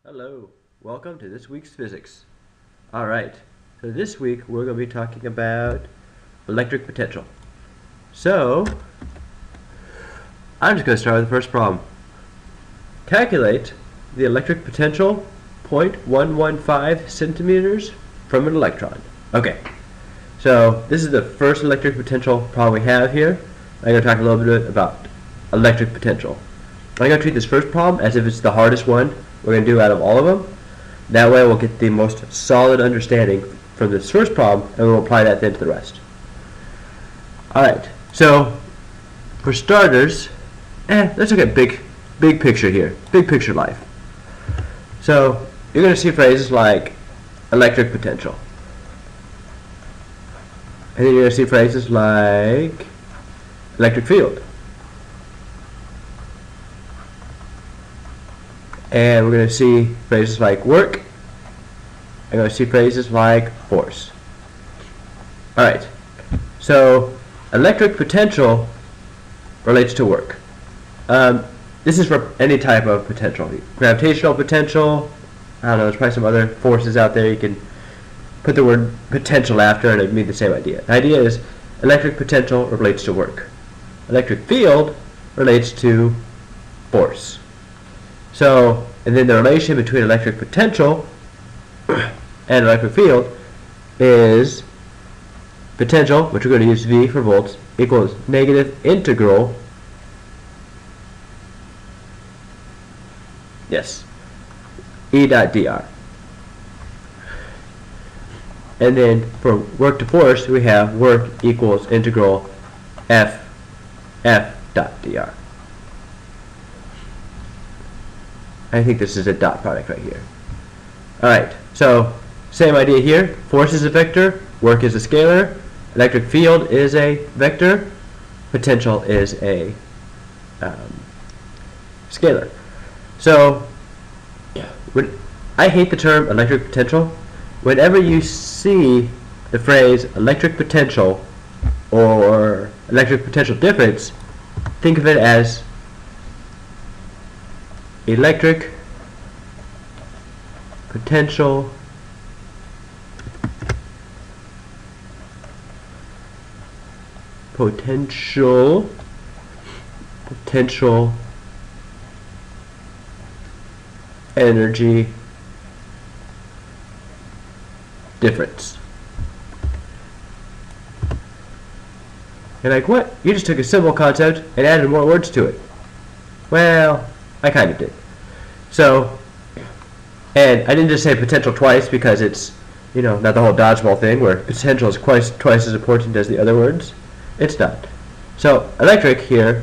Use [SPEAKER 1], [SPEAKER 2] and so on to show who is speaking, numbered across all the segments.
[SPEAKER 1] Hello, welcome to this week's physics. Alright, so this week we're going to be talking about electric potential. So, I'm just going to start with the first problem. Calculate the electric potential 0.115 centimeters from an electron. Okay, so this is the first electric potential problem we have here. I'm going to talk a little bit about electric potential. I'm going to treat this first problem as if it's the hardest one we're going to do out of all of them. That way we'll get the most solid understanding from this first problem, and we'll apply that then to the rest. Alright, so for starters, let's look at big picture here. Big picture life. So you're going to see phrases like electric potential. And then you're going to see phrases like electric field. And we're going to see phrases like work. I'm going to see phrases like force. Alright, so electric potential relates to work. This is for any type of potential. Gravitational potential, I don't know, there's probably some other forces out there you can put the word potential after and it would mean the same idea. The idea is electric potential relates to work. Electric field relates to force. So, and then the relation between electric potential and electric field is potential, which we're going to use V for volts, equals negative integral, E dot dr. And then for work to force, we have work equals integral F dot dr. I think this is a dot product right here. Alright, so same idea here. Force is a vector, work is a scalar, electric field is a vector, potential is a scalar. So, I hate the term electric potential. Whenever you see the phrase electric potential or electric potential difference, think of it as electric potential energy difference. You're like, what? You just took a simple concept and added more words to it. Well, I kind of did. So, and I didn't just say potential twice because it's, you know, not the whole dodgeball thing where potential is twice as important as the other words. It's not. So, electric here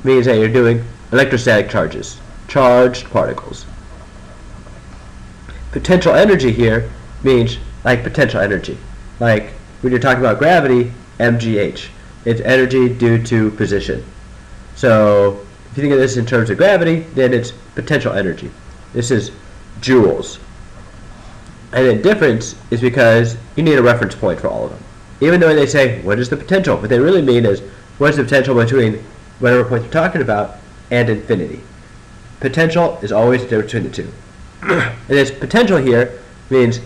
[SPEAKER 1] means that you're doing electrostatic charges, charged particles. Potential energy here means like potential energy. Like when you're talking about gravity, mgh. It's energy due to position. So, if you think of this in terms of gravity, then it's potential energy. This is joules. And the difference is because you need a reference point for all of them. Even though they say, what is the potential? What they really mean is, what is the potential between whatever point you're talking about and infinity? Potential is always the difference between the two. And this potential here means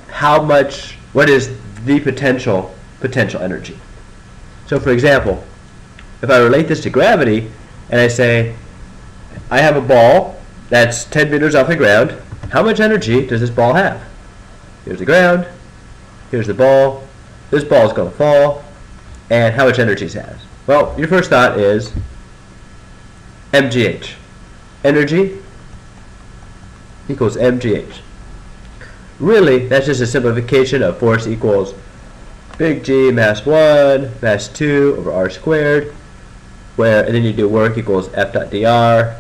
[SPEAKER 1] how much, what is the potential energy. So for example, if I relate this to gravity, and I say, I have a ball that's 10 meters off the ground. How much energy does this ball have? Here's the ground. Here's the ball. This ball is going to fall. And how much energy it has? Well, your first thought is mgh. Energy equals mgh. Really, that's just a simplification of force equals big G mass 1, mass 2 over r squared. And then you do work equals F dot dr.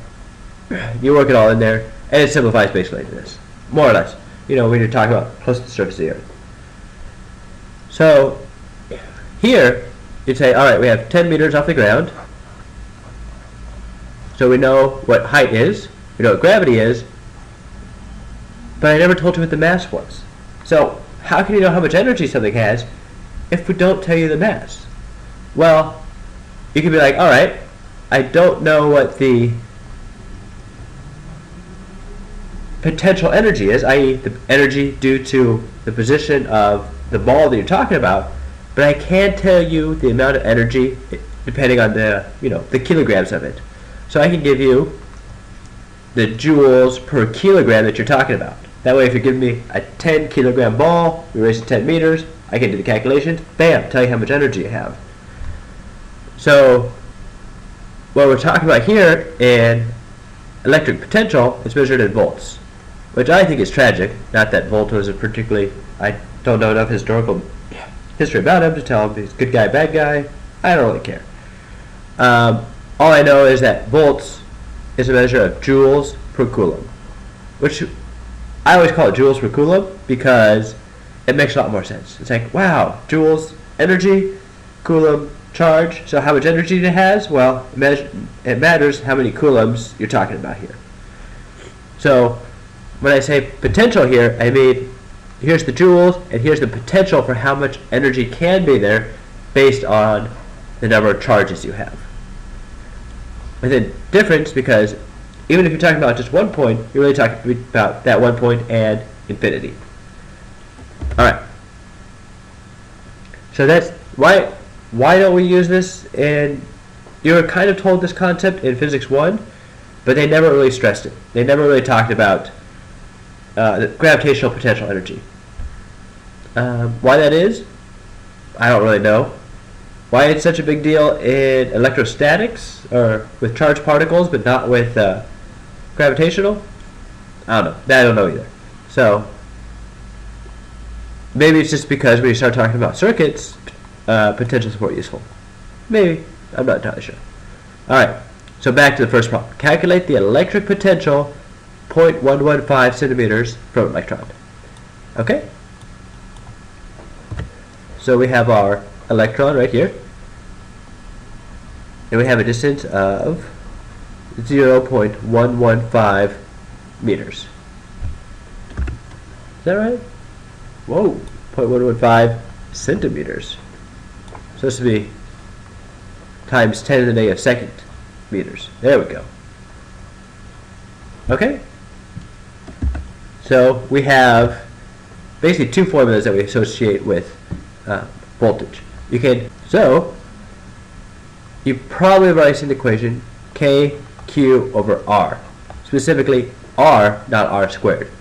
[SPEAKER 1] You work it all in there, and it simplifies basically to this, more or less. You know, when you're talking about close to the surface of the Earth. So here you'd say, all right, we have 10 meters off the ground, so we know what height is, we know what gravity is, but I never told you what the mass was. So how can you know how much energy something has if we don't tell you the mass? Well, you could be like, all right, I don't know what the potential energy is, i.e. the energy due to the position of the ball that you're talking about, but I can't tell you the amount of energy depending on the, the kilograms of it. So I can give you the joules per kilogram that you're talking about. That way if you're giving me a 10 kilogram ball, you raise it 10 meters, I can do the calculations, bam, tell you how much energy you have. So what we're talking about here in electric potential is measured in volts, which I think is tragic. Not that Volt was a particularly, I don't know enough historical history about him to tell him he's good guy, bad guy. I don't really care. All I know is that volts is a measure of joules per coulomb, which I always call it joules per coulomb because it makes a lot more sense. It's like, wow, joules energy, coulomb charge. So how much energy it has? Well, it matters how many coulombs you're talking about here. So when I say potential here, I mean here's the joules and here's the potential for how much energy can be there based on the number of charges you have. And the difference, because even if you're talking about just 1 point, you're really talking about that 1 point and infinity. Alright. So that's why don't we use this in, you were kind of told this concept in Physics 1, but they never really stressed it. They never really talked about the gravitational potential energy. Why that is, I don't really know. Why it's such a big deal in electrostatics, or with charged particles, but not with gravitational, I don't know. I don't know either. So maybe it's just because when you start talking about circuits, potential is more useful. Maybe. I'm not entirely sure. Alright, so back to the first problem. Calculate the electric potential 0.115 centimeters from an electron. Okay? So we have our electron right here. And we have a distance of 0.115 meters. Is that right? Whoa, 0.115 centimeters. So this would be times 10 to the negative second meters. There we go. Okay? So we have basically two formulas that we associate with voltage. You probably have already seen the equation KQ over R. Specifically R, not R squared.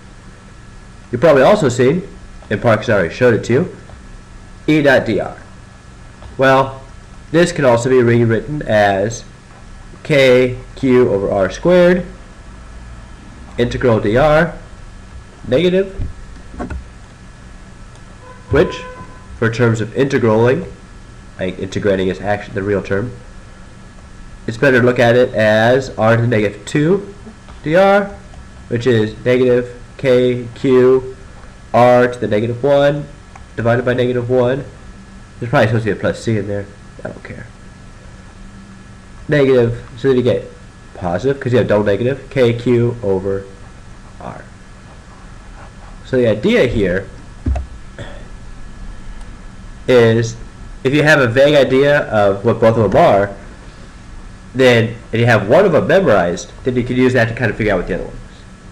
[SPEAKER 1] You've probably also seen, and Parks already showed it to you, E dot dr. Well, this can also be rewritten as KQ over R squared integral dr negative, which, for terms of integraling, like integrating is actually the real term, it's better to look at it as r to the negative 2 dr, which is negative KQ r to the negative 1 divided by negative 1. There's probably supposed to be a plus c in there. I don't care. Negative, so then you get positive, because you have double negative, KQ over R. So the idea here is, if you have a vague idea of what both of them are, then, and you have one of them memorized, then you can use that to kind of figure out what the other one is.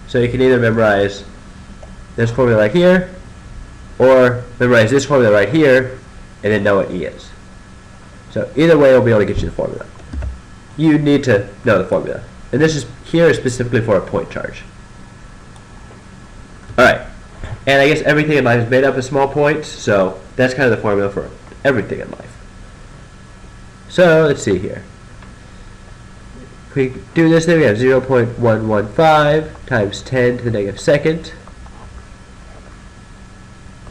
[SPEAKER 1] So you can either memorize this formula right here, or memorize this formula right here, and then know what E is. So either way, it'll be able to get you the formula. You need to know the formula. And this is here is specifically for a point charge. Alright. And I guess everything in life is made up of small points, so that's kind of the formula for everything in life. So let's see here. If we do this, then we have 0.115 times 10 to the negative second.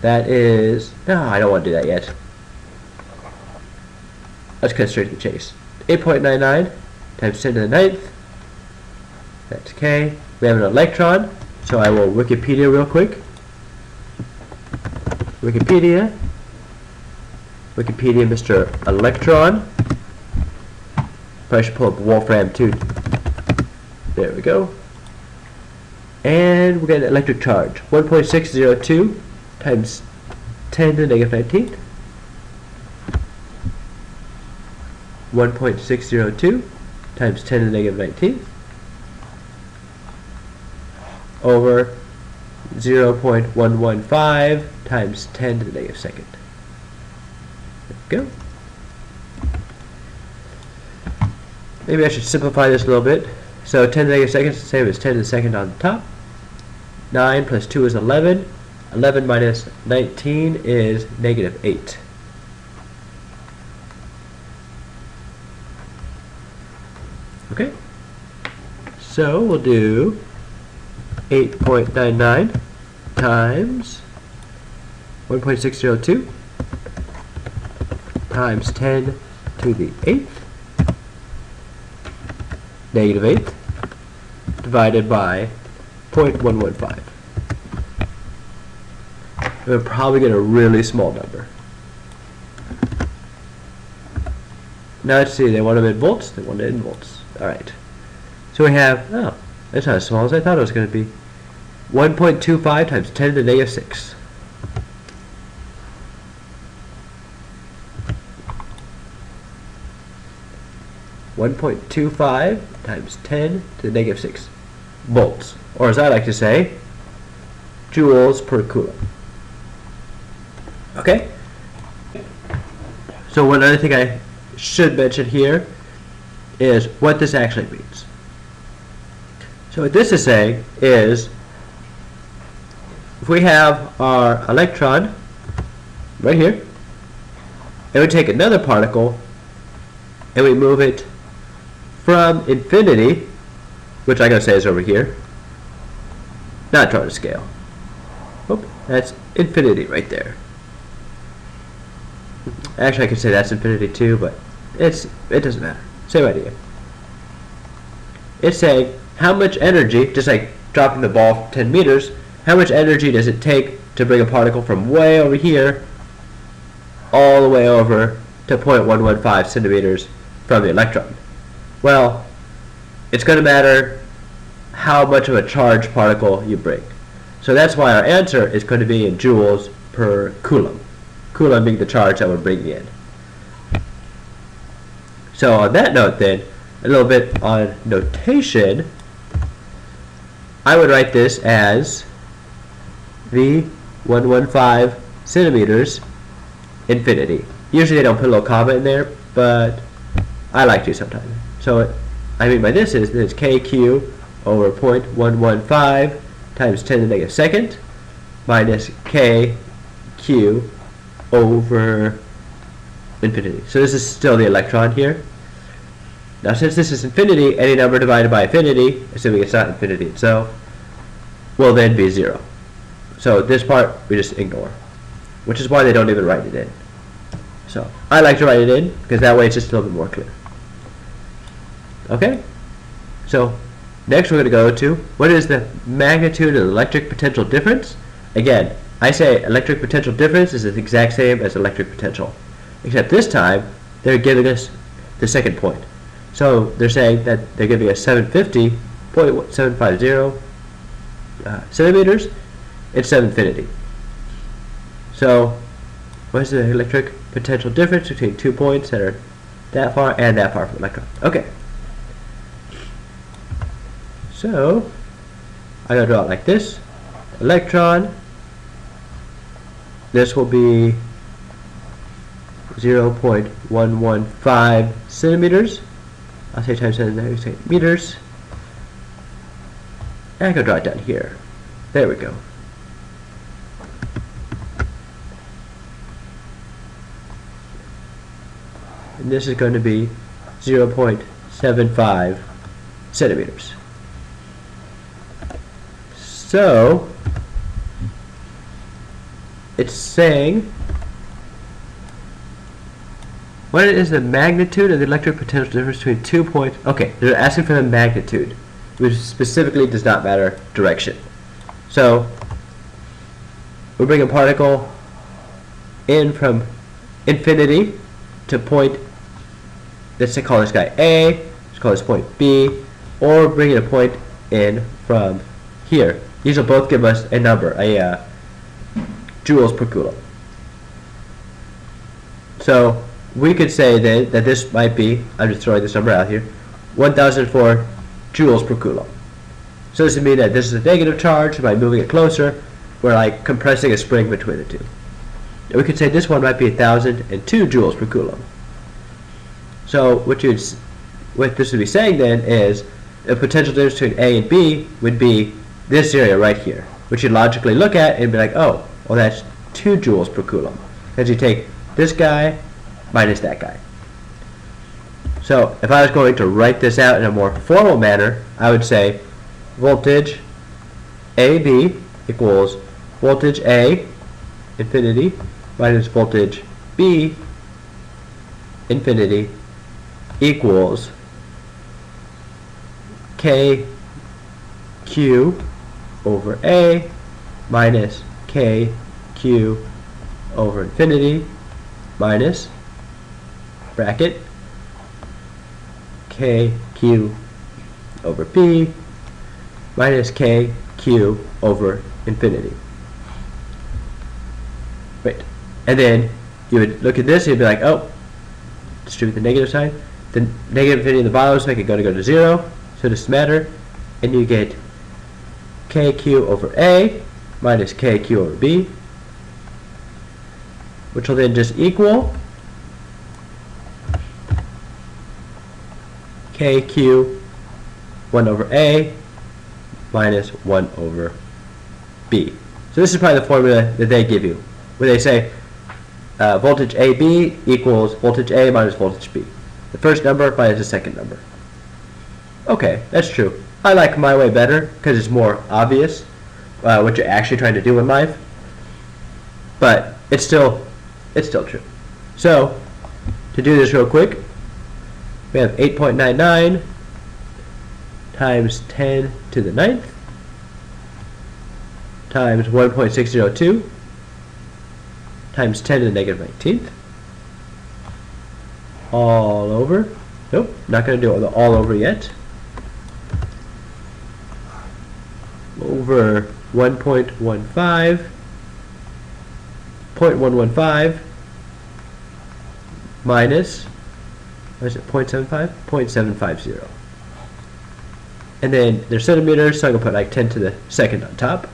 [SPEAKER 1] That is, no, I don't want to do that yet. Let's cut straight to the chase. 8.99 times 10 to the ninth. That's K. We have an electron, so I will Wikipedia real quick. Wikipedia, Mr. Electron. Probably should pull up Wolfram too. There we go. And we're getting an electric charge. 1.602 times 10 to the negative 19. 1.602 times 10 to the negative 19 over 0.115 times 10 to the negative second. There we go. Maybe I should simplify this a little bit. So 10 to the negative second is the same as 10 to the second on the top. 9 plus 2 is 11. 11 minus 19 is negative 8. Okay. So we'll do 8.99 times 1.602 times 10 to the 8th negative 8th divided by 0.115. We'll probably get a really small number. Now let's see, they want them in volts, they want it in volts. Alright. So we have, oh, that's not as small as I thought it was going to be. 1.25 times 10 to the negative 6. (1.25 times 10 to the negative 6 volts, or as I like to say, joules per coulomb. Okay? So one other thing I should mention here is what this actually means. So what this is saying is, if we have our electron right here, and we take another particle and we move it from infinity, which I'm going to say is over here, not drawing a scale. Oop, that's infinity right there. Actually, I could say that's infinity too, but it doesn't matter. Same idea. It's saying how much energy, just like dropping the ball 10 meters, how much energy does it take to bring a particle from way over here all the way over to 0.115 centimeters from the electron? Well, it's going to matter how much of a charged particle you bring. So that's why our answer is going to be in joules per coulomb. Coulomb being the charge that we're bringing in. So on that note then, a little bit on notation, I would write this as V115 centimeters infinity. Usually they don't put a little comma in there, but I like to sometimes. So what I mean by this is KQ over 0.115 times 10 to the negative second minus KQ over infinity. So this is still the electron here. Now since this is infinity, any number divided by infinity, assuming it's not infinity itself, will then be 0. So this part we just ignore, which is why they don't even write it in. So I like to write it in because that way it's just a little bit more clear. Okay? So next we're going to go to what is the magnitude of the electric potential difference. Again, I say electric potential difference is the exact same as electric potential, except this time they're giving us the second point. So they're saying that they're giving us 750.750 centimeters instead of infinity. So what is the electric potential difference between 2 points that are that far and that far from the electron? Okay. So I'm going to draw it like this. Electron, this will be 0.115 centimeters. I'll say times 10 to the negative meters. And I can draw it down here. There we go. And this is going to be 0.75 centimeters. So it's saying what is the magnitude of the electric potential difference between 2 points? Okay, they're asking for the magnitude, which specifically does not matter direction. So we bring a particle in from infinity to point, let's call this guy A, let's call this point B, or bring a point in from here. These will both give us a number, a joules per coulomb. So we could say then that this might be, I'm just throwing this number out here, 1004 joules per coulomb. So this would mean that this is a negative charge. By moving it closer, we're like compressing a spring between the two. And we could say this one might be 1,002 joules per coulomb. So what this would be saying then is the potential difference between A and B would be this area right here, which you'd logically look at and be like, oh, well that's 2 joules per coulomb. Because you take this guy minus that guy. So if I was going to write this out in a more formal manner, I would say voltage AB equals voltage A infinity minus voltage B infinity equals KQ over A minus KQ over infinity minus bracket KQ over B minus KQ over infinity. Right. And then you would look at this and you'd be like, oh, distribute the negative sign. The negative infinity in the bottom is going to go to 0, so it doesn't matter. And you get KQ over A minus KQ over B, which will then just equal KQ 1 over A minus 1 over B. So this is probably the formula that they give you, where they say voltage AB equals voltage A minus voltage B. The first number minus the second number. Okay, that's true. I like my way better because it's more obvious what you're actually trying to do in life. But it's still true. So to do this real quick, we have 8.99 times 10 to the 9th times 1.602 times 10 to the negative 19th all over. Nope, not going to do all over yet. Over 0.115 minus, what is it, 0.75? 0.750. And then they're centimeters, so I'm going to put like 10 to the second on top.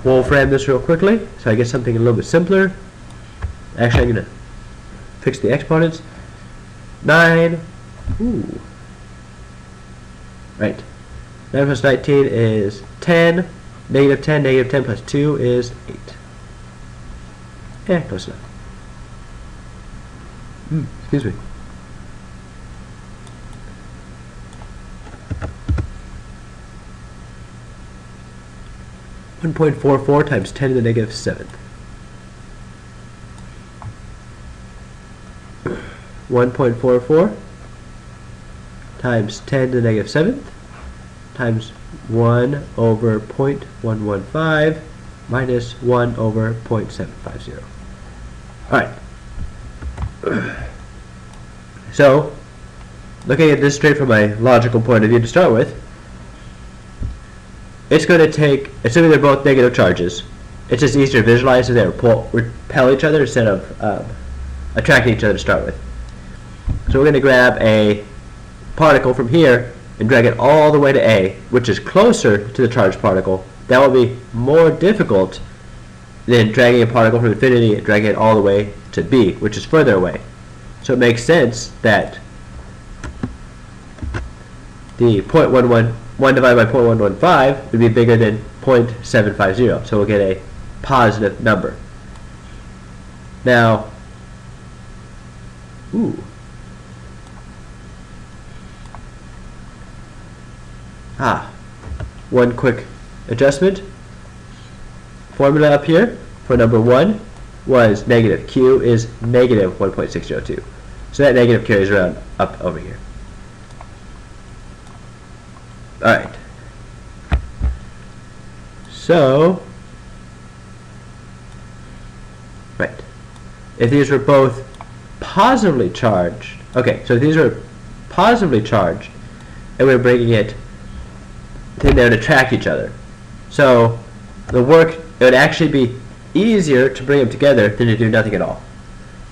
[SPEAKER 1] Wolfram this real quickly, so I get something a little bit simpler. Actually, I'm going to fix the exponents. 9, ooh. Right. 9 plus 19 is 10. Negative 10 plus 2 is 8. Yeah, close enough. Excuse me. .44 times 10 to the negative 7th. 1.44 times 10 to the negative 7th times 1 over 0.115 minus 1 over 0.750. Alright. So, looking at this straight from a logical point of view to start with, it's going to take, assuming they're both negative charges, it's just easier to visualize so they repel each other instead of attracting each other to start with. So we're going to grab a particle from here and drag it all the way to A, which is closer to the charged particle. That will be more difficult than dragging a particle from infinity and dragging it all the way to B, which is further away. So it makes sense that the 1 divided by 0.115 would be bigger than 0.750. So we'll get a positive number. Now, one quick adjustment. Formula up here for number 1 was negative. Q is negative 1.602. So that negative carries around up over here. Alright. So, right. If these were both positively charged, okay, so if these are positively charged, and we're bringing it, then they would attract each other. So, the work, it would actually be easier to bring them together than to do nothing at all.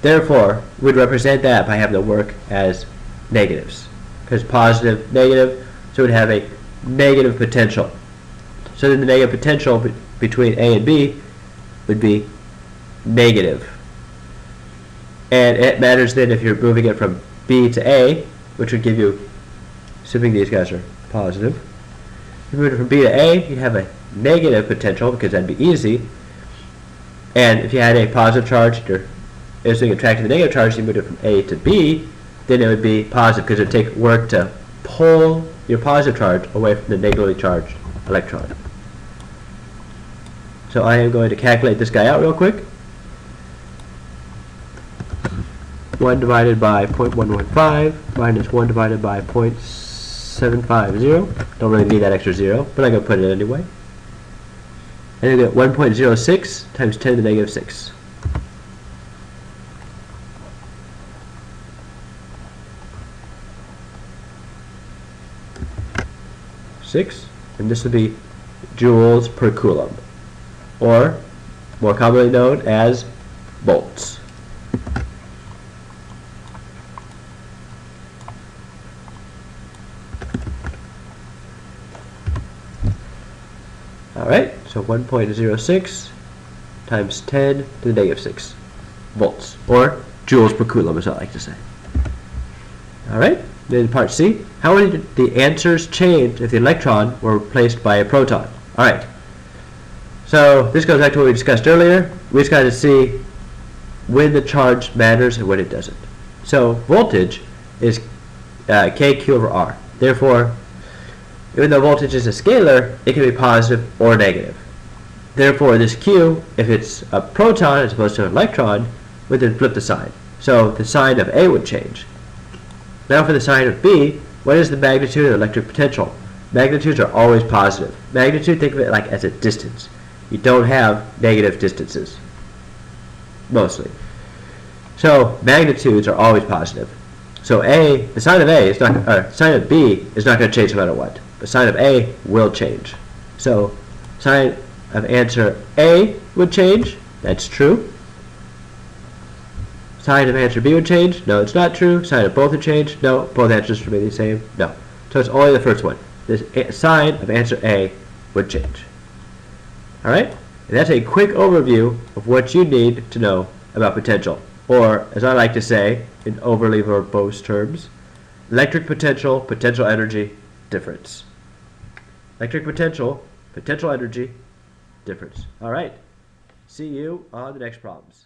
[SPEAKER 1] Therefore, we'd represent that by having the work as negatives. Because positive, negative so it would have a negative potential. So then the negative potential between A and B would be negative. And it matters then if you're moving it from B to A, which would give you, assuming these guys are positive, if you move it from B to A, you have a negative potential because that'd be easy. And if you had a positive charge, it was being attracted to the negative charge, you moved it from A to B, then it would be positive because it would take work to pull your positive charge away from the negatively charged electron. So I am going to calculate this guy out real quick. 1 divided by 0.115 minus 1 divided by 0.750. Don't really need that extra 0, but I'm going to put it anyway. And I get 1.06 times 10 to the negative 6. 6, and this would be joules per coulomb, or more commonly known as volts. Alright, so 1.06 times 10 to the negative 6 volts, or joules per coulomb as I like to say. Alright, then part C, how would the answers change if the electron were replaced by a proton? Alright, so this goes back to what we discussed earlier. We just got to see when the charge matters and when it doesn't. So voltage is kQ over R. Therefore, even though voltage is a scalar, it can be positive or negative. Therefore, this Q, if it's a proton as opposed to an electron, would then flip the sign. So the sign of A would change. Now for the sign of B, what is the magnitude of the electric potential? Magnitudes are always positive. Magnitude, think of it like as a distance. You don't have negative distances, mostly. So magnitudes are always positive. So A, the sign of A is not, or sign of B is not going to change no matter what. The sign of A will change. So sign of answer A would change. That's true. Sign of answer B would change. No, it's not true. Sign of both would change. No, both answers remain the same. No. So it's only the first one. The sign of answer A would change. Alright? And that's a quick overview of what you need to know about potential. Or, as I like to say, in overly verbose terms, electric potential, potential energy, difference. Electric potential, potential energy, difference. Alright. See you on the next problems.